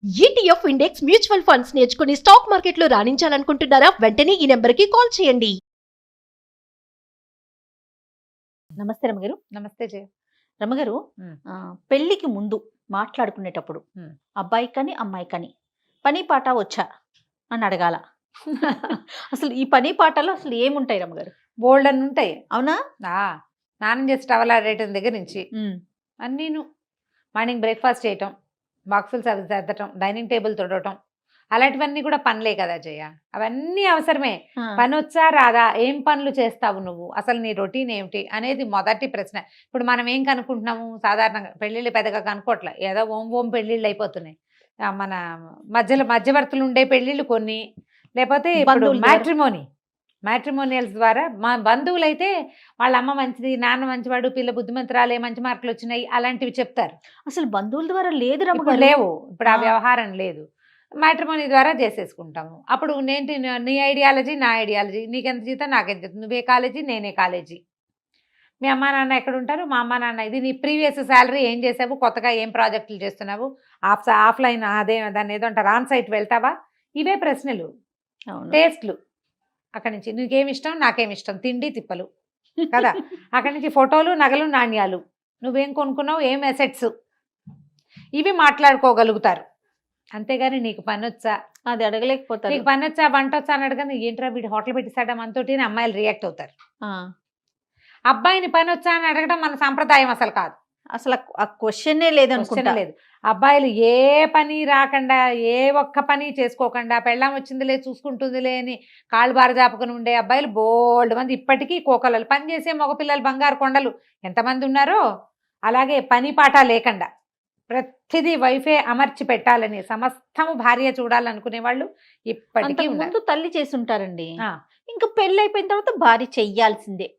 ETF index mutual funds నేర్చుకుని stock మార్కెట్లో రాణించాలనుకుంటున్నారా? వెంటనే ఈ నెంబర్కి కాల్ చేయండి. నమస్తే రమగారు. నమస్తే జయ. రమగారు, పెళ్లికి ముందు మాట్లాడుకునేటప్పుడు అబ్బాయి కానీ అమ్మాయి కానీ పని పాట వచ్చా అని అడగాల. అసలు ఈ పని పాటలో అసలు ఏముంటాయి రమగారు? బోల్డ్ అని ఉంటాయి. అవునా? స్నానం చేసి టవల్ ఆడేయటం దగ్గర నుంచి అన్నీను. మార్నింగ్ బ్రేక్ఫాస్ట్ చేయటం, బాక్సులు సర్దటం, డైనింగ్ టేబుల్ తొడవటం, అలాంటివన్నీ కూడా పనులే కదా జయ. అవన్నీ అవసరమే. పని వచ్చా రాదా, ఏం పనులు చేస్తావు నువ్వు, అసలు నీ రొటీన్ ఏమిటి అనేది మొదటి ప్రశ్న. ఇప్పుడు మనం ఏం కనుక్కుంటున్నాము, సాధారణంగా పెళ్ళిళ్ళు పెద్దగా కనుక్కోవట్లే, ఏదో ఓం పెళ్ళిళ్ళు అయిపోతున్నాయి. మన మధ్యవర్తులు ఉండే పెళ్ళిళ్ళు కొన్ని, లేకపోతే మ్యాట్రిమోనియల్స్ ద్వారా. మా బంధువులు అయితే వాళ్ళ అమ్మ మంచిది, నాన్న మంచివాడు, పిల్ల బుద్ధిమంతురాలే, మంచి మార్కులు వచ్చినాయి, అలాంటివి చెప్తారు. అసలు బంధువుల ద్వారా లేదు ఇప్పుడు లేవు, ఇప్పుడు ఆ వ్యవహారం లేదు. మ్యాట్రిమోనీ ద్వారా చేసేసుకుంటాము. అప్పుడు నీ ఐడియాలజీ నా ఐడియాలజీ, నీకెంత జీతం నాకెంత జీతం, నువ్వే కాలేజీ నేనే కాలేజీ, మీ అమ్మా నాన్న ఎక్కడ ఉంటారు, మా అమ్మా నాన్న ఇది, నీ ప్రీవియస్ శాలరీ ఏం చేసావు, కొత్తగా ఏం ప్రాజెక్టులు చేస్తున్నావు, ఆఫ్లైన్ అదే దాన్ని ఏదో అంటారు ఆన్ సైట్ వెళ్తావా, ఇవే ప్రశ్నలు. టేస్ట్లు అక్కడి నుంచి నీకేమిష్టం నాకేమిష్టం, తిండి తిప్పలు కదా. అక్కడి నుంచి ఫోటోలు, నగలు, నాణ్యాలు, నువ్వేం కొనుక్కున్నావు, ఏం అసెట్స్, ఇవి మాట్లాడుకోగలుగుతారు. అంతేగాని నీకు పని వచ్చా అది అడగలేకపోతారు. నీకు పని వచ్చా, వంట వచ్చా అని అడగని, ఏంట్రా వీడు హోటల్ పెట్టిస్తాడా మనతోటి, అమ్మాయిలు రియాక్ట్ అవుతారు. అబ్బాయిని పని వచ్చా అని అడగడం మన సాంప్రదాయం అసలు కాదు. అసలు ఆ క్వశ్చనే లేదనుకుంటా. లేదు. అబ్బాయిలు ఏ పని రాకుండా, ఏ ఒక్క పని చేసుకోకుండా, పెళ్ళాం వచ్చిందిలే చూసుకుంటుందిలే అని కాళ్ళు బారజాపుకుని ఉండే అబ్బాయిలు బోల్డ్ మంది ఇప్పటికీ కోకలలు. పని చేసే మగపిల్లలు బంగారు కొండలు ఎంతమంది ఉన్నారో. అలాగే పని పాట లేకుండా ప్రతిదీ వైఫే అమర్చి పెట్టాలని, సమస్తము భార్య చూడాలనుకునే వాళ్ళు ఇప్పటికీ ముందు తల్లి చేసి ఉంటారండి. ఇంకా పెళ్ళి అయిపోయిన తర్వాత భార్య చెయ్యాల్సిందే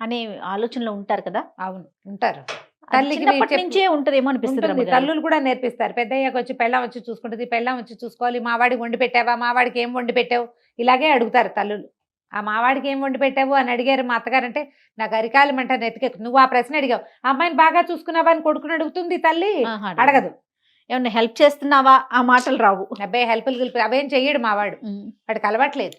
అనే ఆలోచనలో ఉంటారు కదా. అవును, ఉంటారు. తల్లికి నుంచే ఉంటదేమో అనిపిస్తుంది. తల్లులు కూడా నేర్పిస్తారు. పెద్దయ్యాక వచ్చి పెళ్ళాం వచ్చి చూసుకుంటుంది, పెళ్ళాం వచ్చి చూసుకోవాలి, మావాడికి వండి పెట్టావా, మావాడికి ఏం వండి పెట్టావు, ఇలాగే అడుగుతారు తల్లులు. ఆ మావాడికి ఏం వండి పెట్టావు అని అడిగారు మా అత్తగారంటే నాకు అరికాలు మంట నెత్తికెక్కు. నువ్వు ఆ ప్రశ్న అడిగావు, అమ్మాయిని బాగా చూసుకున్నావా అని కొడుకుని అడుగుతుంది తల్లి, అడగదు. ఏమన్నా హెల్ప్ చేస్తున్నావా, ఆ మాటలు రావు. అబ్బాయి హెల్ప్లు అవేం చెయ్యడు మావాడు, వాడికి అలవాట్లేదు.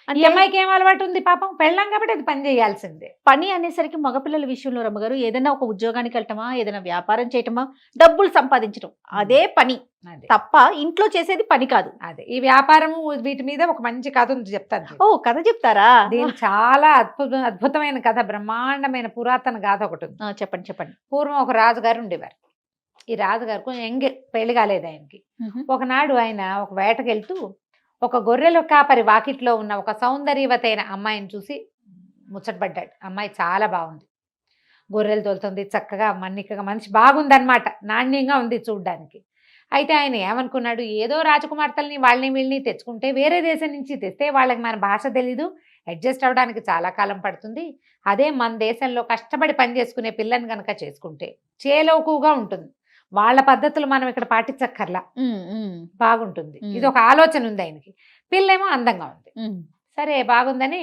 ఈ అమ్మాయికి ఏం అలవాటు ఉంది పాపం, పెళ్ళాం కాబట్టి అది పని చేయాల్సిందే. పని అనేసరికి మగపిల్లల విషయంలో రమ్మగారు, ఏదైనా ఒక ఉద్యోగానికి వెళ్ళటమా, ఏదైనా వ్యాపారం చేయటమా, డబ్బులు సంపాదించడం, అదే పని తప్ప ఇంట్లో చేసేది పని కాదు. అదే ఈ వ్యాపారము, వీటి మీద ఒక మంచి కథ ఉంది, చెప్తాను. ఓ కథ చెప్తారా? దీని చాలా అద్భుతమైన కథ, బ్రహ్మాండమైన పురాతన గాథ ఒకటి ఉంది. చెప్పండి చెప్పండి. పూర్వం ఒక రాజుగారు ఉండేవారు. ఈ రాజుగారు కొంచెం యంగ్, పెళ్లి కాలేదు ఆయనకి. ఒకనాడు ఆయన ఒక వేటకు వెళ్తూ ఒక గొర్రెల కాపరి వాకిట్లో ఉన్న ఒక సౌందర్యవతైన అమ్మాయిని చూసి ముచ్చటపడ్డాడు. అమ్మాయి చాలా బాగుంది, గొర్రెలు తోలుతుంది, చక్కగా మన్నికగా, మనిషి బాగుందన్నమాట, నాణ్యంగా ఉంది చూడ్డానికి. అయితే ఆయన ఏమనుకున్నాడు, ఏదో రాజకుమార్తెల్ని వాళ్ళని వీళ్ళని తెచ్చుకుంటే, వేరే దేశం నుంచి తెస్తే వాళ్ళకి మన భాష తెలీదు, అడ్జస్ట్ అవ్వడానికి చాలా కాలం పడుతుంది. అదే మన దేశంలో కష్టపడి పని చేసుకునే పిల్లని కనుక చేసుకుంటే చేలోకుగా ఉంటుంది, వాళ్ళ పద్ధతులు మనం ఇక్కడ పాటించక్కర్లా, బాగుంటుంది. ఇది ఒక ఆలోచన ఉంది ఆయనకి. పిల్లేమో అందంగా ఉంది. సరే బాగుందని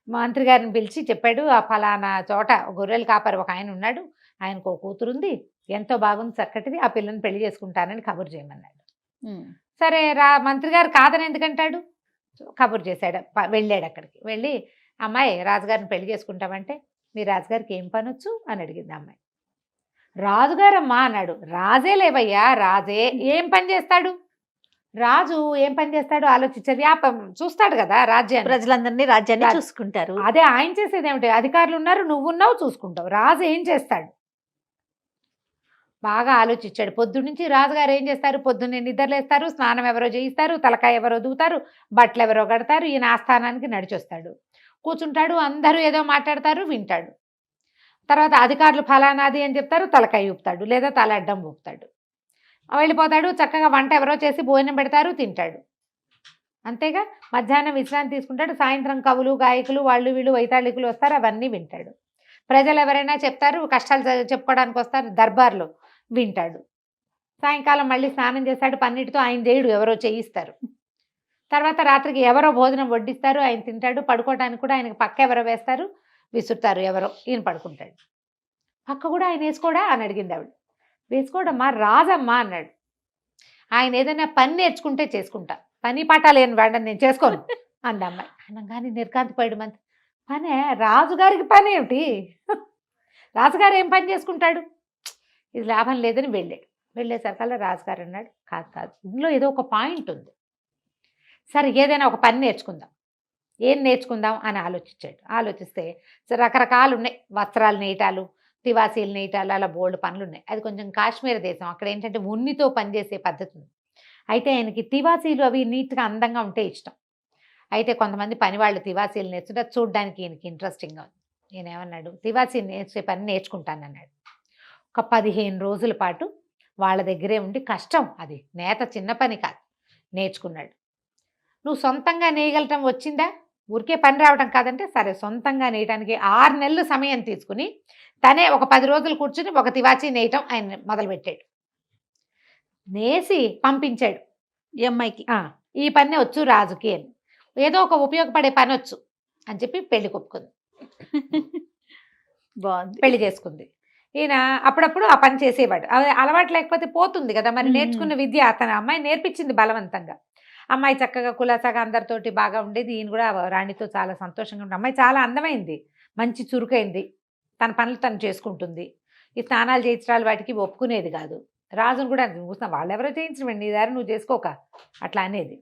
మంత్రి గారిని పిలిచి చెప్పాడు, ఆ ఫలానా చోట గొర్రెల కాపరి ఒక ఆయన ఉన్నాడు, ఆయనకు ఒక కూతురు ఉంది, ఎంతో బాగుంది, చక్కటిది, ఆ పిల్లని పెళ్లి చేసుకుంటానని కబురు చేయమన్నాడు. సరే మంత్రి గారు కాదని ఎందుకంటాడు, కబురు చేశాడు. వెళ్ళాడు అక్కడికి. వెళ్ళి అమ్మాయి రాజుగారిని పెళ్లి చేసుకుంటామంటే, మీ రాజుగారికి ఏం పని వచ్చు అని అడిగింది అమ్మాయి. రాజుగారమ్మా అన్నాడు. రాజే లేవయ్యా, రాజే ఏం పని చేస్తాడు, రాజు ఏం పని చేస్తాడు ఆలోచించారు. వ్యాపారం చూస్తాడు కదా, రాజ్యాన్ని, ప్రజలందరినీ, రాజ్యాన్ని చూసుకుంటారు. అదే ఆయన చేసేది ఏమిటి, అధికారులు ఉన్నారు, నువ్వున్నావు, చూసుకుంటావు. రాజు ఏం చేస్తాడు బాగా ఆలోచించాడు. పొద్దున్నుంచి రాజుగారు ఏం చేస్తారు, పొద్దున్నే నిద్రలేస్తారు, స్నానం ఎవరో చేయిస్తారు, తలకాయ ఎవరో దూతారు, బట్టలు ఎవరో కడతారు, ఈయన ఆస్థానానికి నడిచొస్తాడు, కూర్చుంటాడు, అందరూ ఏదో మాట్లాడతారు, వింటాడు. తర్వాత అధికారులు ఫలానాది అని చెప్తారు, తలకాయ ఊపుతాడు, లేదా తల అడ్డం ఊపుతాడు, వెళ్ళిపోతాడు. చక్కగా వంట ఎవరో చేసి భోజనం పెడతారు, తింటాడు, అంతేగా. మధ్యాహ్నం విశ్రాంతి తీసుకుంటాడు, సాయంత్రం కవులు, గాయకులు, వాళ్ళు వీళ్ళు వైతాళికులు వస్తారు, అవన్నీ వింటాడు. ప్రజలు ఎవరైనా చెప్తారు, కష్టాలు చెప్పుకోవడానికి వస్తారు, దర్బార్లో వింటాడు. సాయంకాలం మళ్ళీ స్నానం చేస్తాడు, పన్నిటితో ఆయన చేయడు, ఎవరో చేయిస్తారు. తర్వాత రాత్రికి ఎవరో భోజనం వడ్డిస్తారు, ఆయన తింటాడు. పడుకోవడానికి కూడా ఆయనకు పక్క ఎవరో వేస్తారు, విసురుతారు ఎవరో, ఈయన పడుకుంటాడు. పక్క కూడా ఆయన వేసుకోడా అని అడిగింది ఆవిడ. వేసుకోడమ్మా, రాజమ్మా అన్నాడు. ఆయన ఏదైనా పని నేర్చుకుంటే చేసుకుంటా, పని పాట లేని వాడిని నేను చేసుకోను అంది అమ్మాయి. అనగానే నిర్కాంతిపోయాడు మంది. పనే రాజుగారికి పని ఏమిటి, రాజుగారు ఏం పని చేసుకుంటాడు, ఇది లాభం లేదని వెళ్ళేసరికల్లా రాజుగారు అన్నాడు, కాదు కాదు ఇందులో ఏదో ఒక పాయింట్ ఉంది, సరే ఏదైనా ఒక పని నేర్చుకుందాం, ఏం నేర్చుకుందాం అని ఆలోచిస్తే రకరకాలు ఉన్నాయి, వస్త్రాలు నేయటాలు, తివాసీలు నేయటాలు, అలా బోల్డ్ పనులు ఉన్నాయి. అది కొంచెం కాశ్మీర్ దేశం, అక్కడ ఏంటంటే ఉన్నితో పనిచేసే పద్ధతి ఉంది. అయితే ఆయనకి తివాసీలు అవి నీట్గా అందంగా ఉంటే ఇష్టం. అయితే కొంతమంది పని వాళ్ళు తివాసీలు నేర్చుకుంటే చూడడానికి ఈయనకి ఇంట్రెస్టింగ్గా ఉంది. నేనేమన్నాడు, తివాసీ నేర్చే పని నేర్చుకుంటానన్నాడు. ఒక 15 రోజుల పాటు వాళ్ళ దగ్గరే ఉండి, కష్టం అది, నేత చిన్న పని కాదు, నేర్చుకున్నాడు. నువ్వు సొంతంగా నేయగలటం వచ్చిందా, ఊరికే పని రావటం కాదంటే సరే సొంతంగా నేయటానికి 6 నెలలు సమయం తీసుకుని తనే ఒక 10 రోజులు కూర్చుని ఒక తివాచీ నేయటం ఆయన మొదలుపెట్టాడు. నేసి పంపించాడు ఈ అమ్మాయికి. ఈ పని వచ్చు రాజుకి అని, ఏదో ఒక ఉపయోగపడే పని వచ్చు అని చెప్పి పెళ్లి కొప్పుకుంది. బాగుంది. పెళ్లి చేసుకుంది. ఈయన అప్పుడప్పుడు ఆ పని చేసేవాడు. అలవాటు లేకపోతే పోతుంది కదా, మరి నేర్చుకున్న విద్య అతను అమ్మాయి నేర్పించింది బలవంతంగా. అమ్మాయి చక్కగా కులాసాగా అందరితోటి బాగా ఉండేది. ఈయన కూడా రాణితో చాలా సంతోషంగా ఉంటుంది. అమ్మాయి చాలా అందమైంది, మంచి చురుకైంది, తన పనులు తను చేసుకుంటుంది. ఈ స్నానాలు చేయించడాలు వాటికి ఒప్పుకునేది కాదు. రాజును కూడా చూస్తాం, వాళ్ళెవరో చేయించడం, నీ దారి నువ్వు చేసుకోక అట్లా అనేది.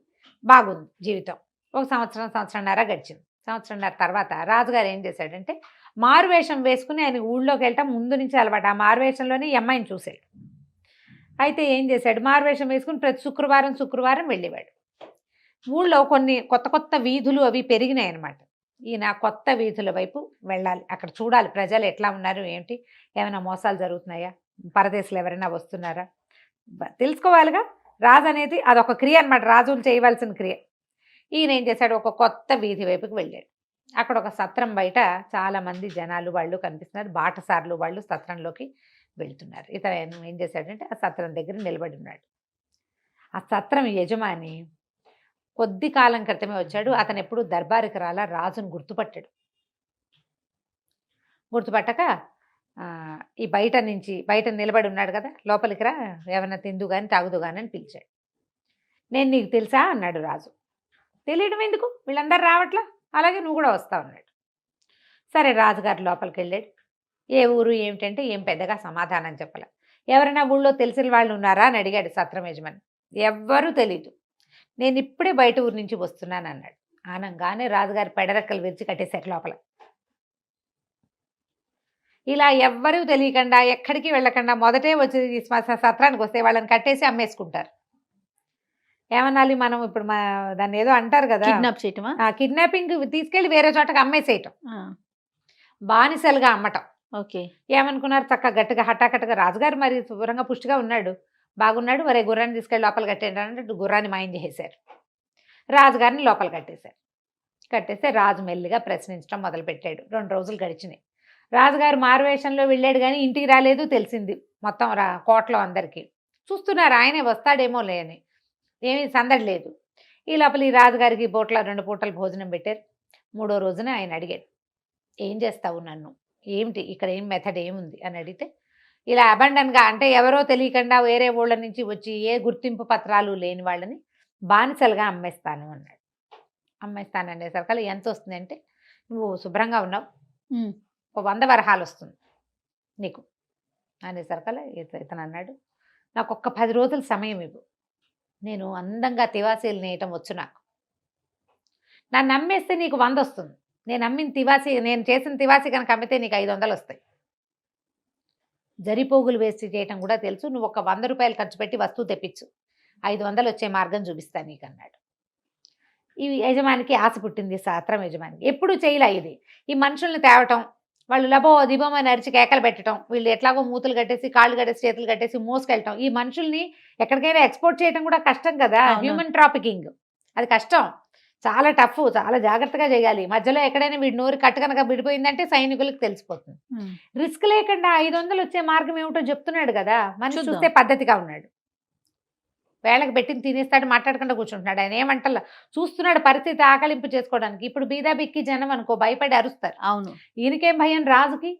బాగుంది జీవితం. ఒక సంవత్సరంన్నర గడిచింది. సంవత్సరంన్నర తర్వాత రాజుగారు ఏం చేశాడంటే, మారువేషం వేసుకుని ఆయన ఊళ్ళోకి వెళ్ళటం ముందు నుంచి అలవాటు. ఆ మారువేషంలోనే ఈ అమ్మాయిని చూశాడు. అయితే ఏం చేశాడు, మారువేషం వేసుకుని ప్రతి శుక్రవారం వెళ్ళేవాడు. ఊళ్ళో కొన్ని కొత్త వీధులు అవి పెరిగినాయి అన్నమాట. ఈయన కొత్త వీధుల వైపు వెళ్ళాలి, అక్కడ చూడాలి ప్రజలు ఎట్లా ఉన్నారు, ఏంటి, ఏమైనా మోసాలు జరుగుతున్నాయా, పరదేశులు ఎవరైనా వస్తున్నారా, తెలుసుకోవాలిగా. రాజు అనేది అదొక క్రియ అనమాట, రాజులు చేయవలసిన క్రియ. ఈయన ఏం చేశాడు, ఒక కొత్త వీధి వైపుకి వెళ్ళాడు. అక్కడ ఒక సత్రం బయట చాలామంది జనాలు వాళ్ళు కనిపిస్తున్నారు, బాటసార్లు వాళ్ళు సత్రంలోకి వెళ్తున్నారు. ఇతను ఏం చేశాడంటే ఆ సత్రం దగ్గర నిలబడి ఉన్నాడు. ఆ సత్రం యజమాని కొద్ది కాలం క్రితమే వచ్చాడు. అతను ఎప్పుడు దర్బారికి రాలా, రాజును గుర్తుపట్టక ఈ బయట నిలబడి ఉన్నాడు కదా, లోపలికి రా, ఏమైనా తిందు కానీ తాగుదు కానీ అని పిలిచాడు. నేను నీకు తెలుసా అన్నాడు రాజు. తెలియడం ఎందుకు, వీళ్ళందరూ రావట్లా, అలాగే నువ్వు కూడా వస్తావు అన్నాడు. సరే రాజుగారు లోపలికి వెళ్ళాడు. ఏ ఊరు ఏమిటంటే ఏం పెద్దగా సమాధానం చెప్పలే. ఎవరైనా ఊళ్ళో తెలిసిన వాళ్ళు ఉన్నారా అని అడిగాడు సత్రం యజమాని. ఎవ్వరూ తెలీదు, నేను ఇప్పుడే బయట ఊరి నుంచి వస్తున్నాను అన్నాడు. ఆనంగానే రాజుగారి పెడరెక్కలు విరిచి కట్టేశారు లోపల. ఇలా ఎవ్వరూ తెలియకుండా ఎక్కడికి వెళ్ళకుండా మొదటే వచ్చి సత్రానికి వస్తే వాళ్ళని కట్టేసి అమ్మేసుకుంటారు. ఏమనాలి మనం ఇప్పుడు, దాన్ని ఏదో అంటారు కదా, కిడ్నాప్ చేయటమా, కిడ్నాపింగ్, తీసుకెళ్లి వేరే చోటకి అమ్మేసేయటం, బానిసలుగా అమ్మటం. ఓకే. ఏమనుకున్నారు, చక్కగా గట్టిగా హఠాకట్టుగా రాజుగారు మరి శుభ్రంగా పుష్టిగా ఉన్నాడు, బాగున్నాడు, మరే గుర్రాన్ని తీసుకెళ్ళి లోపల కట్టేయండి అంటే గుర్రాన్ని మాయం చేసేశారు. రాజుగారిని లోపల కట్టేస్తే రాజు మెల్లిగా ప్రశ్నించడం మొదలుపెట్టాడు. 2 రోజులు గడిచినాయి. రాజుగారు మారువేషంలో వెళ్ళాడు కానీ ఇంటికి రాలేదు, తెలిసింది మొత్తం కోటలో అందరికీ. చూస్తున్నారు ఆయనే వస్తాడేమో లేని, ఏమీ సందడి లేదు. ఈ లోపల ఈ రాజుగారికి 2 పూటలు భోజనం పెట్టారు. 3వ రోజున ఆయన అడిగాడు, ఏం చేస్తావు నన్ను, ఏమిటి ఇక్కడ ఏం మెథడ్ ఏముంది అని అడిగితే, ఇలా అబండన్గా అంటే ఎవరో తెలియకుండా వేరే ఊళ్ళ నుంచి వచ్చి ఏ గుర్తింపు పత్రాలు లేని వాళ్ళని బానిసలుగా అమ్మేస్తాను అన్నాడు. అమ్మేస్తాను అనేసరికల్లా ఎంత వస్తుంది అంటే, నువ్వు శుభ్రంగా ఉన్నావు, 100 వరహాలు వస్తుంది నీకు అనేసరికల్లా ఇతను అన్నాడు, నాకు ఒక్క 10 రోజుల సమయం ఇవ్వు, నేను అందంగా తివాసీలు నేయటం వచ్చు, నన్ను అమ్మేస్తే నీకు 100 వస్తుంది, నేను చేసిన తివాసీ కనుక అమ్మితే నీకు 500 వస్తాయి, జరిపోగులు వేసి చేయటం కూడా తెలుసు, నువ్వు ఒక 100 రూపాయలు ఖర్చు పెట్టి వస్తువు తెప్పించు, 500 వచ్చే మార్గం చూపిస్తాను నీకు అన్నాడు. ఈ యజమానికి ఆశ పుట్టింది, సత్రం యజమానికి. ఎప్పుడు చేయలే ఇది, ఈ మనుషుల్ని తేవటం, వాళ్ళు లబో దిబోమని అరిచి కేకలు పెట్టడం, వీళ్ళు ఎట్లాగో మూతులు కట్టేసి కాళ్ళు కట్టేసి చేతులు కట్టేసి మోసుకెళ్ళటం, ఈ మనుషుల్ని ఎక్కడికైనా ఎక్స్పోర్ట్ చేయడం కూడా కష్టం కదా, హ్యూమన్ ట్రాఫికింగ్ అది కష్టం, చాలా టఫ్, చాలా జాగ్రత్తగా చేయాలి. మధ్యలో ఎక్కడైనా వీడి నోరు కట్టు కనుక విడిపోయిందంటే సైనికులకు తెలిసిపోతుంది. రిస్క్ లేకుండా 500 వచ్చే మార్గం ఏమిటో చెప్తున్నాడు కదా, మనిషి చూస్తే పద్ధతిగా ఉన్నాడు, వేళకు పెట్టింది తినేస్తాడు, మాట్లాడకుండా కూర్చుంటున్నాడు. ఆయన ఏమంటల్లా చూస్తున్నాడు పరిస్థితి ఆకలింపు చేసుకోవడానికి. ఇప్పుడు బీదా బిక్కి జనం అనుకో భయపడి అరుస్తారు. అవును, ఈయనకేం భయం రాజుకి.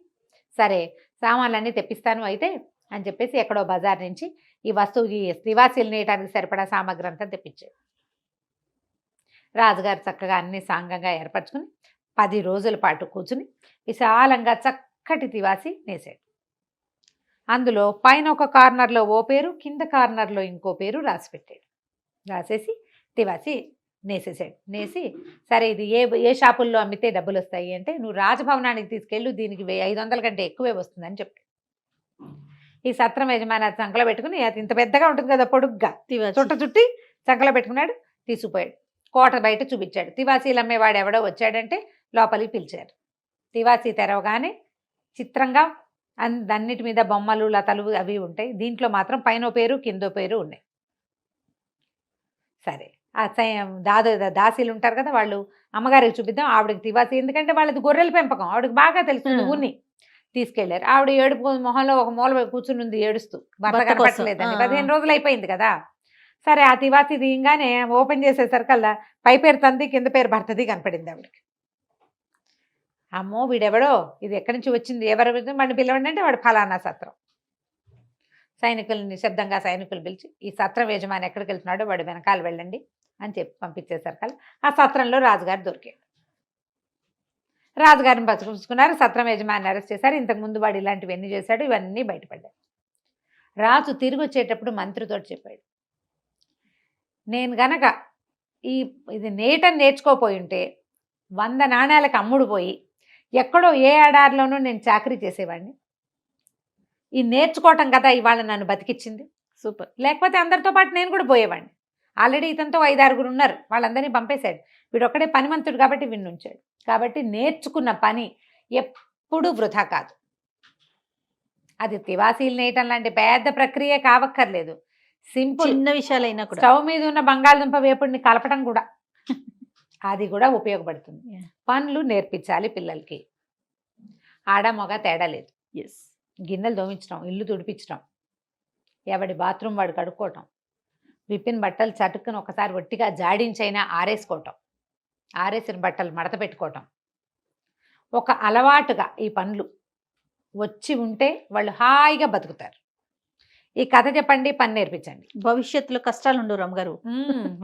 సరే సామాన్లన్నీ తెప్పిస్తాను అయితే అని చెప్పేసి ఎక్కడో బజార్ నుంచి ఈ వస్తువు ఈ తివాసీలు నేయటానికి సరిపడా సామగ్రి అంతా తెప్పించాడు. రాజుగారు చక్కగా అన్ని సాంగంగా ఏర్పరచుకుని 10 రోజుల పాటు కూర్చుని విశాలంగా చక్కటి తివాసి నేసాడు. అందులో పైన ఒక కార్నర్లో ఓ పేరు, కింద కార్నర్లో ఇంకో పేరు రాసి పెట్టాడు. రాసేసి తివాసి నేసేసాడు. నేసి సరే ఇది ఏ షాపుల్లో అమ్మితే డబ్బులు వస్తాయి అంటే, నువ్వు రాజభవనానికి తీసుకెళ్ళు, దీనికి 500 కంటే ఎక్కువే వస్తుందని చెప్పాడు. ఈ సత్రం యజమాని అది సంకలో పెట్టుకుని, అది ఇంత పెద్దగా ఉంటుంది కదా పొడుగ్గా, చుట్టి సంకలో పెట్టుకున్నాడు. తీసుకుపోయాడు. కోట బయట చూపించాడు. తివాసీలు అమ్మేవాడు ఎవడో వచ్చాడంటే లోపలికి పిలిచారు. తివాసీ తెరవగానే చిత్రంగా అన్నిటి మీద బొమ్మలు, లతలు అవి ఉంటాయి. దీంట్లో మాత్రం పైన పేరు, కిందో పేరు ఉన్నాయి. సరే, ఆ దాసీలు ఉంటారు కదా, వాళ్ళు అమ్మగారికి చూపిద్దాం, ఆవిడకి తివాసి, ఎందుకంటే వాళ్ళది గొర్రెల పెంపకం, ఆవిడకి బాగా తెలుస్తుంది ఊరిని. తీసుకెళ్లారు. ఆవిడ ఏడుపు మొహంలో ఒక మూల కూర్చుని ఉంది ఏడుస్తూ, భర్త కనపట్టలేదని. 15 రోజులు అయిపోయింది కదా. సరే, ఆ తివాసి తీయంగానే ఓపెన్ చేసేసరికల్లా పై పేరు తంది, కింద పేరు భర్తది కనపడింది ఆవిడకి. అమ్మో వీడెవడో, ఇది ఎక్కడి నుంచి వచ్చింది, ఎవరు వాడిని పిలవండి అంటే వాడు ఫలానా సత్రం. సైనికులు నిశ్శబ్దంగా సైనికులు పిలిచి, ఈ సత్రం యజమాని ఎక్కడికి వెళ్తున్నాడో వాడు వెనకాల వెళ్ళండి అని చెప్పి పంపించేసరికల్లా ఆ సత్రంలో రాజుగారు దొరికాడు. రాజుగారిని పచ్చుకున్నారు. సత్రం యజమాని అరెస్ట్ చేశారు. ఇంతకుముందు వాడు ఇలాంటివన్నీ చేశాడు, ఇవన్నీ బయటపడ్డాయి. రాజు తిరిగి వచ్చేటప్పుడు మంత్రితో చెప్పాడు, నేను గనక ఇది నేర్చుకోపోయి ఉంటే 100 నాణ్యాలకు అమ్ముడు పోయి ఎక్కడో ఏ ఏడాదిలోనూ నేను చాకరీ చేసేవాడిని. ఈ నేర్చుకోవటం కదా ఇవాళ నన్ను బతికిచ్చింది. సూపర్. లేకపోతే అందరితో పాటు నేను కూడా పోయేవాడిని. ఆల్రెడీ ఇతనితో 5-6 ఉన్నారు, వాళ్ళందరినీ పంపేశాడు. వీడు ఒక్కడే పనిమంతుడు కాబట్టి వీడిని ఉంచాడు. కాబట్టి నేర్చుకున్న పని ఎప్పుడూ వృధా కాదు. అది తివాసీలు నేయటం లాంటి పెద్ద ప్రక్రియ కావక్కర్లేదు. సింపుల్, చిన్న విషయాలైనా కూడా. స్టవ్ మీద ఉన్న బంగాళదుంప వేపుడిని కలపడం కూడా అది కూడా ఉపయోగపడుతుంది. పనులు నేర్పించాలి పిల్లలకి. ఆడ మగ తేడా లేదు. గిన్నెలు దోమించడం, ఇల్లు తుడిపించడం, ఎవడి బాత్రూమ్ వాడు కడుక్కోవటం, విప్పిన బట్టలు చటుక్కుని ఒకసారి ఒట్టిగా జాడించైనా ఆరేసుకోవటం, ఆరేసిన బట్టలు మడత పెట్టుకోవటం, ఒక అలవాటుగా ఈ పనులు వచ్చి ఉంటే వాళ్ళు హాయిగా బతుకుతారు. ఈ కథ చెప్పండి, పని నేర్పించండి, భవిష్యత్తులో కష్టాలు ఉండవు రమ్మగారు.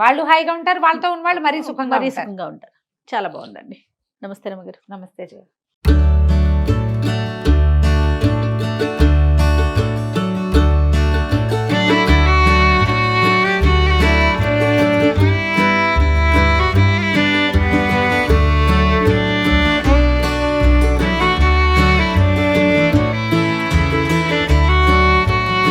వాళ్ళు హాయిగా ఉంటారు, వాళ్ళతో ఉన్న వాళ్ళు మరీ సుఖంగా ఉంటారు. చాలా బాగుందండి. నమస్తే రమ్మగారు. నమస్తే.